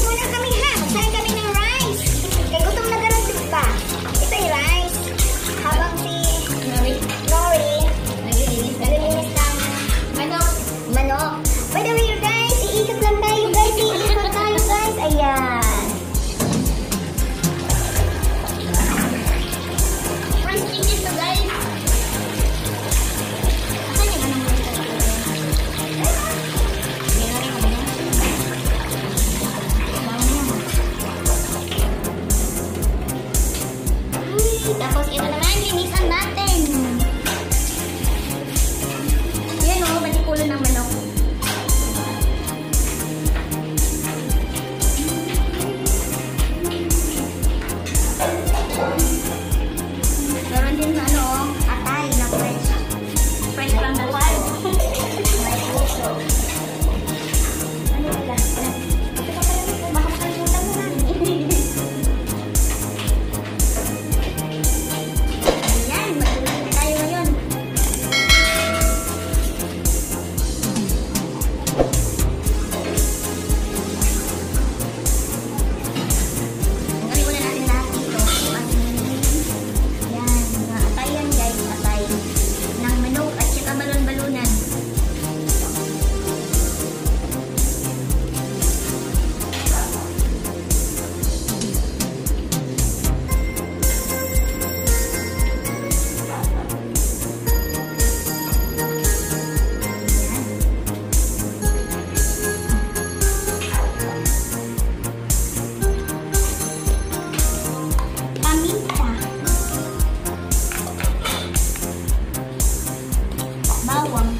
muna kami ha. Magsahin kami ng rice. Kaya gutom na ganun pa. Ito yung rice. Habang si Nori naglilinis ng manok. By the way, you guys, iikot lang tayo guys. Iikot tayo guys. Ayan. First thing is to guys. Asan yung anong guys? Tapos ito naman, linisan natin. Yan o, batikulo ng manok. Meron din na atay na fresh. Fresh from the farm. May puso. Ano ba? Baka makalimutan mo na. Bawang.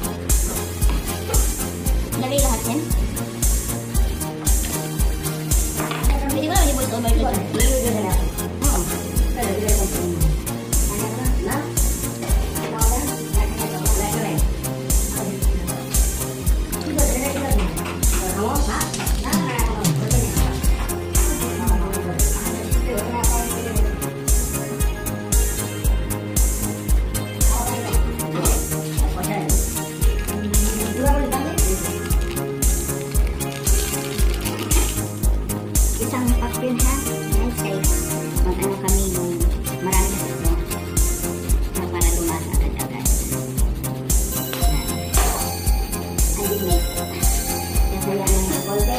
Lagay lahat yan. Pwede ko lang i-voice over dito. Isang cup yun ha. Nice guys. Mag-ano kami nung marami na ito. Para lumasa agad-agad. Andin guys. Kasi yan ang napolve.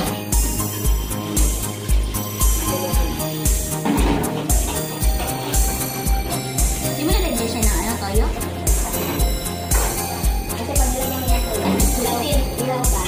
Hindi mo nalagyan siya ng toyo? Kasi pag nilagyan mo yan toyo, ilaw ka.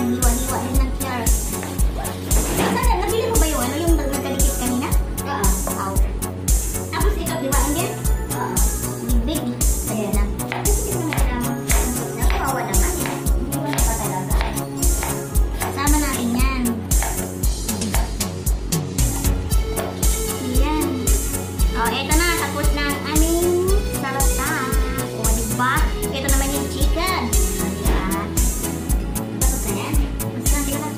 naghiwa-hiwa din ng carrot. Saan, nabili mo ba yung ano, yung nagkadikit kanina? Oo. Tapos ito, hiwain din? Oo. Big. Ayan lang. Kasi hindi naman kailangan. Nakawawa naman. Hindi mo na pa talaga. Kasama natin yan. Ayan. O, eto na. Tapos na ang aming salata. O, diba? Ito naman yung chicken. Diba? Tapos na yan. Tapos na, diba?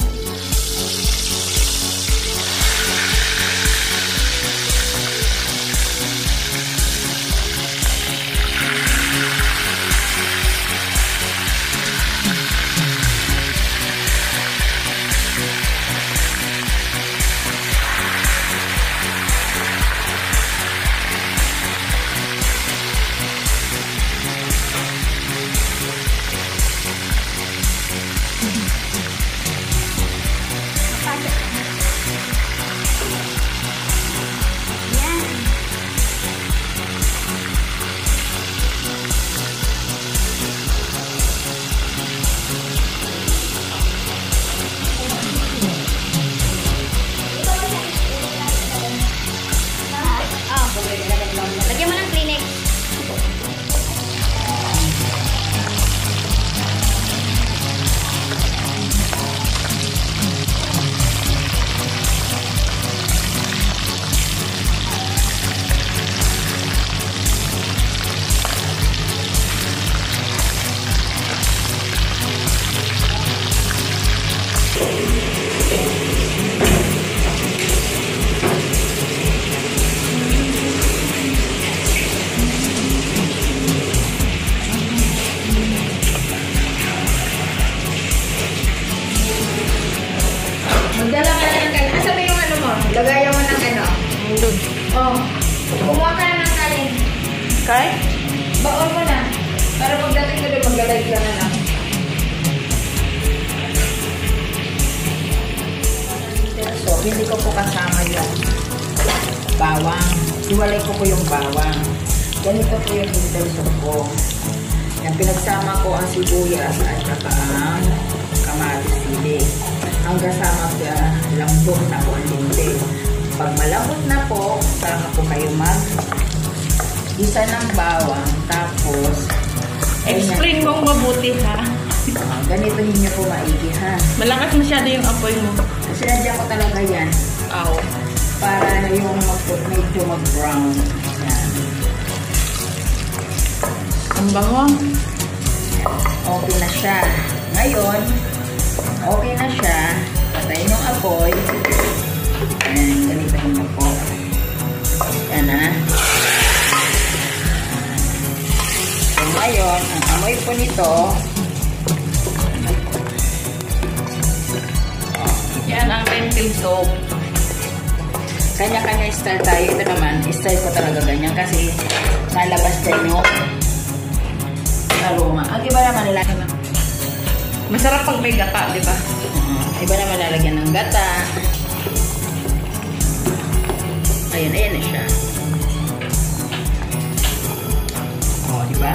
Lagyan mo ng Kleenex. Magdala ka na ng kanin. Asa ba yung ano mo? Lagayan mo ng ano? Doon. Oh. Kumuha ka na ng kanin. Kay? Baon mo na. Para pagdating ko doon, maglalay ka na lang. So, hindi ko po kasama yung bawang. Iwalay ko po yung bawang. Ganito po yung intention ko. Yung pinagsama ko ang sibuyas at saka ang kamatis sili. Ang kasama ko lambot na po ang linte. Pag malambot na po, sama po kayo isa ng bawang. Tapos, Explain mong mabuti ha. ganito ninyo po maigi ha. Malakas masyado yung apoy mo. Sinadya ko talaga yan. Aw. Para yung medyo mag-brown. Yan. Ang bango. Okay na siya. Ngayon, okay na siya. Patayin yung apoy. Ayan, ganito yung apoy. Yan na. So, ngayon, ang amoy po nito, Yan ang lentil soup. kanya-kanya style tayo. Ito naman, style ko talaga ganyan kasi nalabas din yung aroma. Ang iba naman nila. Masarap pag may gata, di ba? Iba naman lalagyan ng gata. Ayan na siya. O, di ba?